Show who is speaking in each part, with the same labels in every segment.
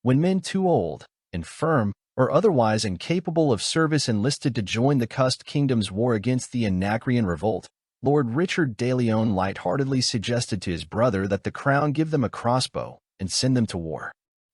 Speaker 1: When men too old, infirm, or otherwise incapable of service enlisted to join the Cusped Kingdom's war against the Anacreon revolt, Lord Richard de Leon lightheartedly suggested to his brother that the crown give them a crossbow and send them to war.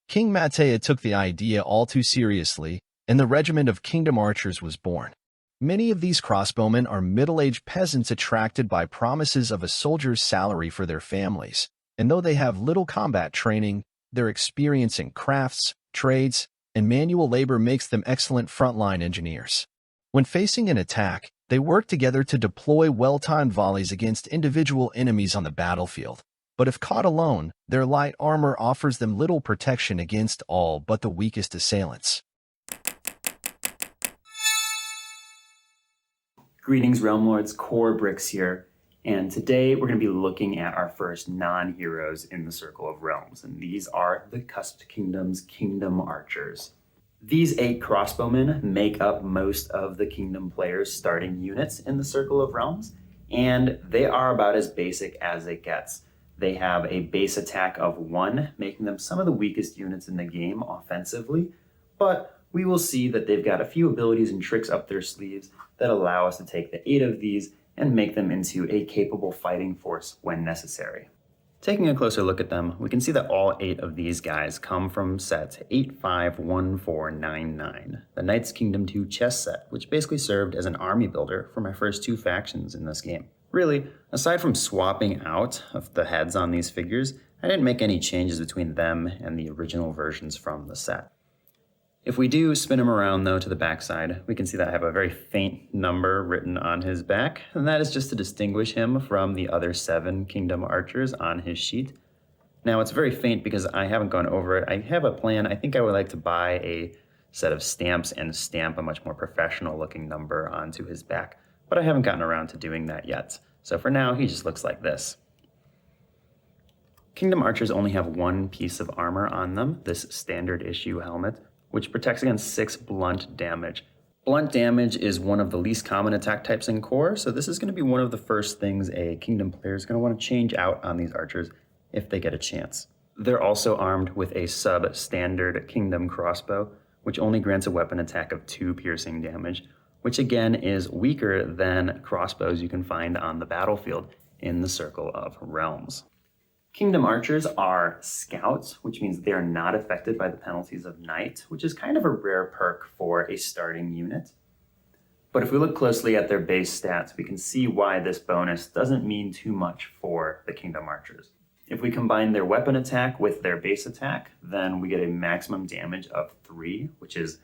Speaker 1: King Matea took the idea all too seriously, and the regiment of kingdom archers was born. Many of these crossbowmen are middle-aged peasants attracted by promises of a soldier's salary for their families, and though they have little combat training, their experience in crafts, trades, and manual labor makes them excellent frontline engineers. When facing an attack, they work together to deploy well-timed volleys against individual enemies on the battlefield. But if caught alone, their light armor offers them little protection against all but the weakest assailants.
Speaker 2: Greetings, Realm Lords, COR Bricks here, and today we're going to be looking at our first non-heroes in the Circle of Realms, and these are the Cusped Kingdom's Kingdom Archers. These 8 crossbowmen make up most of the Kingdom players' starting units in the Circle of Realms, and they are about as basic as it gets. They have a base attack of 1, making them some of the weakest units in the game offensively, but we will see that they've got a few abilities and tricks up their sleeves that allow us to take the 8 of these and make them into a capable fighting force when necessary. Taking a closer look at them, we can see that all 8 of these guys come from set 851499, the Knights Kingdom 2 chess set, which basically served as an army builder for my first 2 factions in this game. Really, aside from swapping out of the heads on these figures, I didn't make any changes between them and the original versions from the set. If we do spin him around though to the backside, we can see that I have a very faint number written on his back, and that is just to distinguish him from the other 7 Kingdom Archers on his sheet. Now it's very faint because I haven't gone over it. I have a plan. I think I would like to buy a set of stamps and stamp a much more professional looking number onto his back, but I haven't gotten around to doing that yet. So for now, he just looks like this. Kingdom Archers only have 1 piece of armor on them, this standard issue helmet, which protects against 6 blunt damage. Blunt damage is one of the least common attack types in COR, so this is going to be one of the first things a Kingdom player is going to want to change out on these archers if they get a chance. They're also armed with a sub-standard Kingdom crossbow, which only grants a weapon attack of 2 piercing damage, which again is weaker than crossbows you can find on the battlefield in the Circle of Realms. Kingdom Archers are scouts, which means they are not affected by the penalties of Knight, which is kind of a rare perk for a starting unit. But if we look closely at their base stats, we can see why this bonus doesn't mean too much for the Kingdom Archers. If we combine their weapon attack with their base attack, then we get a maximum damage of 3, which is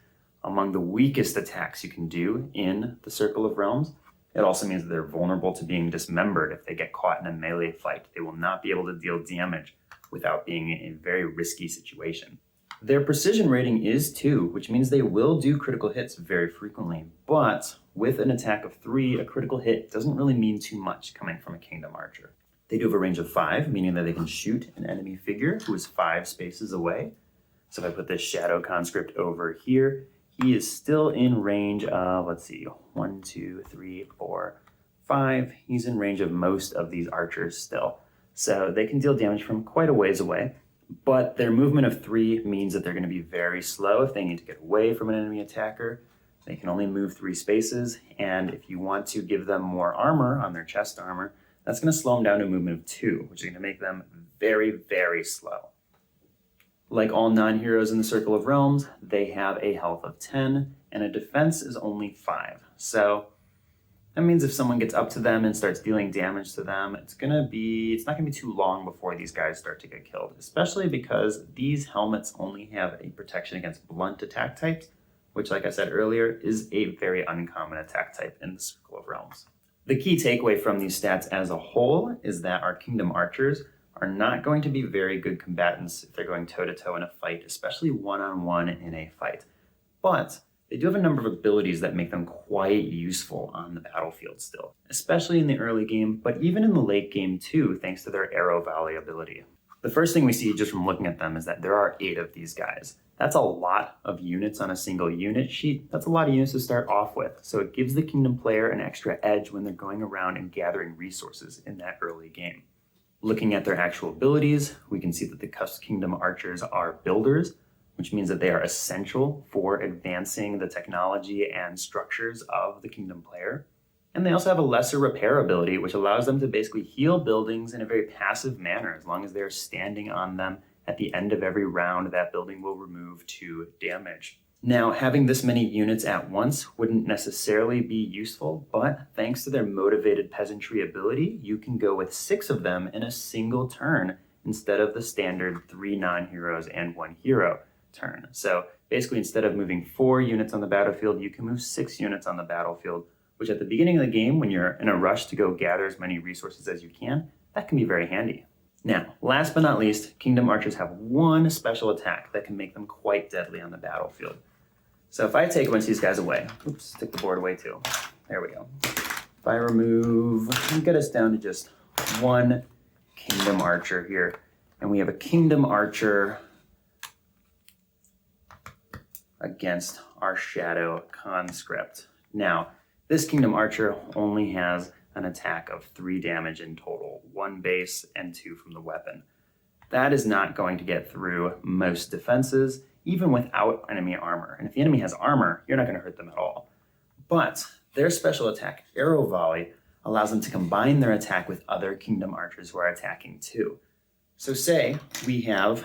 Speaker 2: among the weakest attacks you can do in the Circle of Realms. It also means that they're vulnerable to being dismembered if they get caught in a melee fight. They will not be able to deal damage without being in a very risky situation. Their precision rating is 2, which means they will do critical hits very frequently, but with an attack of 3, a critical hit doesn't really mean too much coming from a Kingdom Archer. They do have a range of 5, meaning that they can shoot an enemy figure who is 5 spaces away. So if I put this Shadow Conscript over here, he is still in range of, 1, 2, 3, 4, 5. He's in range of most of these archers still. So they can deal damage from quite a ways away, but their movement of 3 means that they're going to be very slow if they need to get away from an enemy attacker. They can only move 3 spaces, and if you want to give them more armor on their chest armor, that's going to slow them down to a movement of 2, which is going to make them very, very slow. Like all non-heroes in the Circle of Realms, they have a health of 10 and a defense is only 5. So that means if someone gets up to them and starts dealing damage to them, it's not gonna be too long before these guys start to get killed, especially because these helmets only have a protection against blunt attack types, which, like I said earlier, is a very uncommon attack type in the Circle of Realms. The key takeaway from these stats as a whole is that our Kingdom Archers are not going to be very good combatants if they're going toe-to-toe in a fight, especially one-on-one in a fight. But they do have a number of abilities that make them quite useful on the battlefield still, especially in the early game, but even in the late game too, thanks to their arrow volley ability. The first thing we see just from looking at them is that there are 8 of these guys. That's a lot of units on a single unit sheet. That's a lot of units to start off with, so it gives the Kingdom player an extra edge when they're going around and gathering resources in that early game. Looking at their actual abilities, we can see that the Cusped Kingdom Archers are builders, which means that they are essential for advancing the technology and structures of the kingdom player. And they also have a lesser repair ability, which allows them to basically heal buildings in a very passive manner. As long as they're standing on them at the end of every round, that building will remove 2 damage. Now, having this many units at once wouldn't necessarily be useful, but thanks to their motivated peasantry ability, you can go with 6 of them in a single turn instead of the standard 3 non-heroes and 1 hero turn. So basically, instead of moving 4 units on the battlefield, you can move 6 units on the battlefield, which at the beginning of the game, when you're in a rush to go gather as many resources as you can, that can be very handy. Now, last but not least, Kingdom Archers have one special attack that can make them quite deadly on the battlefield. So if I take a bunch of these guys away, oops, took the board away too. There we go. If I remove, and get us down to just 1 Kingdom Archer here, and we have a Kingdom Archer against our Shadow Conscript. Now, this Kingdom Archer only has an attack of 3 damage in total, 1 base and 2 from the weapon. That is not going to get through most defenses, even without enemy armor. And if the enemy has armor, you're not going to hurt them at all. But their special attack, Arrow Volley, allows them to combine their attack with other Kingdom Archers who are attacking too. So say we have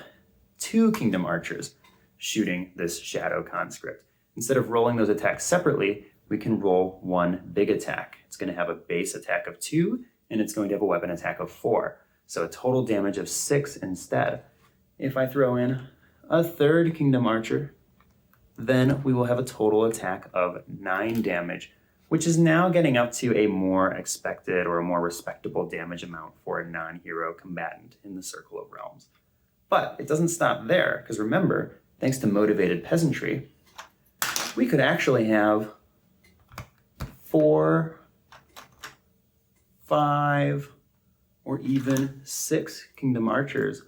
Speaker 2: 2 Kingdom Archers shooting this Shadow Conscript. Instead of rolling those attacks separately, we can roll 1 big attack. It's going to have a base attack of 2, and it's going to have a weapon attack of 4. So a total damage of 6 instead. If I throw in a 3rd Kingdom Archer, then we will have a total attack of 9 damage, which is now getting up to a more expected or a more respectable damage amount for a non-hero combatant in the Circle of Realms. But it doesn't stop there, because remember, thanks to motivated peasantry, we could actually have 4, 5, or even 6 Kingdom Archers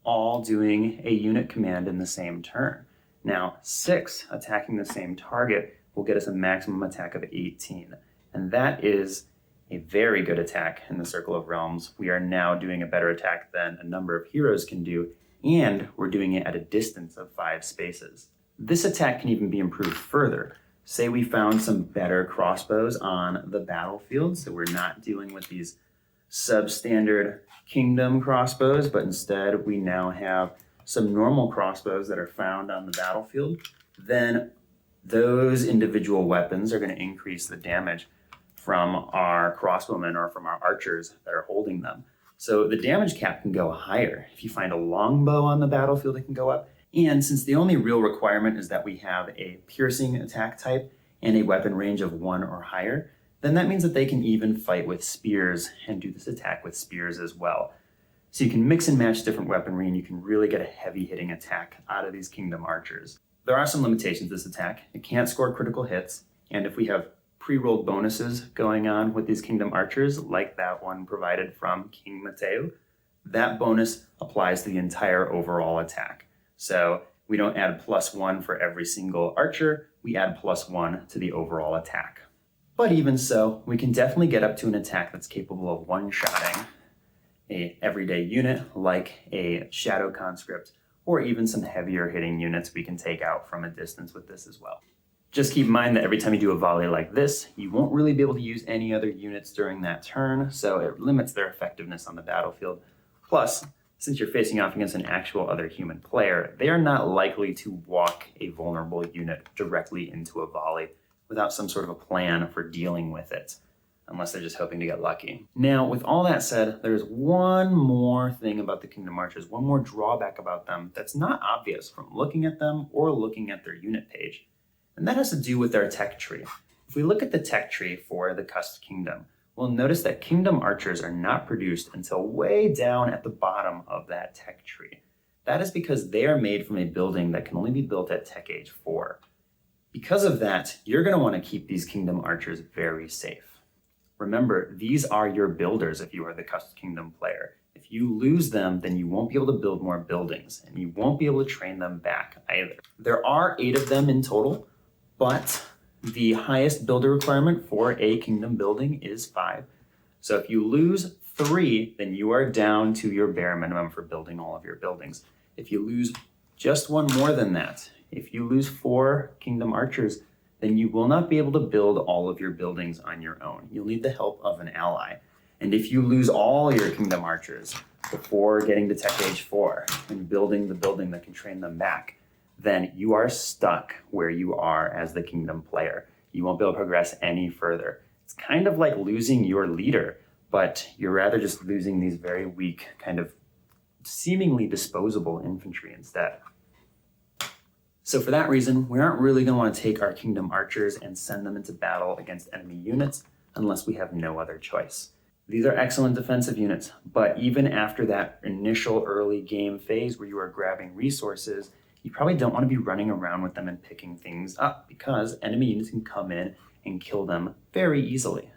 Speaker 2: all doing a unit command in the same turn. Now, 6 attacking the same target will get us a maximum attack of 18. And that is a very good attack in the Circle of Realms. We are now doing a better attack than a number of heroes can do, and we're doing it at a distance of 5 spaces. This attack can even be improved further. Say we found some better crossbows on the battlefield, so we're not dealing with these substandard kingdom crossbows, but instead we now have some normal crossbows that are found on the battlefield. Then those individual weapons are going to increase the damage from our crossbowmen or from our archers that are holding them. So the damage cap can go higher. If you find a longbow on the battlefield, it can go up. And since the only real requirement is that we have a piercing attack type and a weapon range of 1 or higher, then that means that they can even fight with spears and do this attack with spears as well. So you can mix and match different weaponry and you can really get a heavy hitting attack out of these Kingdom Archers. There are some limitations to this attack. It can't score critical hits, and if we have pre-rolled bonuses going on with these Kingdom Archers, like that one provided from King Mateo, that bonus applies to the entire overall attack. So we don't add +1 for every single archer, we add +1 to the overall attack. But even so, we can definitely get up to an attack that's capable of one-shotting a everyday unit like a Shadow Conscript, or even some heavier hitting units we can take out from a distance with this as well. Just keep in mind that every time you do a volley like this, you won't really be able to use any other units during that turn, so it limits their effectiveness on the battlefield. Plus, since you're facing off against an actual other human player, they are not likely to walk a vulnerable unit directly into a volley without some sort of a plan for dealing with it, unless they're just hoping to get lucky. Now, with all that said, there's one more thing about the Kingdom Archers, one more drawback about them that's not obvious from looking at them or looking at their unit page, and that has to do with their tech tree. If we look at the tech tree for the Cusped Kingdom, we'll notice that Kingdom Archers are not produced until way down at the bottom of that tech tree. That is because they are made from a building that can only be built at Tech Age 4. Because of that, you're going to want to keep these Kingdom Archers very safe. Remember, these are your builders if you are the Cusped Kingdom player. If you lose them, then you won't be able to build more buildings, and you won't be able to train them back either. There are 8 of them in total, but the highest builder requirement for a kingdom building is 5. So if you lose 3, then you are down to your bare minimum for building all of your buildings. If you lose Just one more than that. If you lose 4 kingdom archers, then you will not be able to build all of your buildings on your own. You'll need the help of an ally. And if you lose all your kingdom archers before getting to Tech Age 4 and building the building that can train them back, then you are stuck where you are as the kingdom player. You won't be able to progress any further. It's kind of like losing your leader, but you're rather just losing these very weak, kind of seemingly disposable infantry instead. So for that reason, we aren't really going to want to take our kingdom archers and send them into battle against enemy units unless we have no other choice. These are excellent defensive units, but even after that initial early game phase where you are grabbing resources, you probably don't want to be running around with them and picking things up because enemy units can come in and kill them very easily.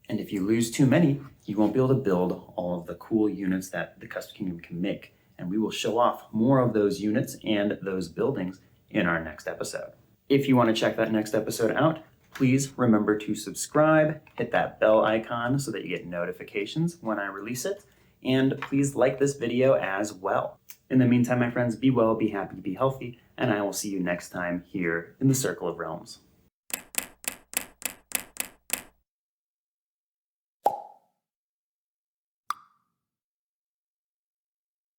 Speaker 2: And if you lose too many, you won't be able to build all of the cool units that the Cusped Kingdom can make. And we will show off more of those units and those buildings in our next episode. If you want to check that next episode out, please remember to subscribe, hit that bell icon so that you get notifications when I release it, and please like this video as well. In the meantime, my friends, be well, be happy, be healthy, and I will see you next time here in the Circle of Realms.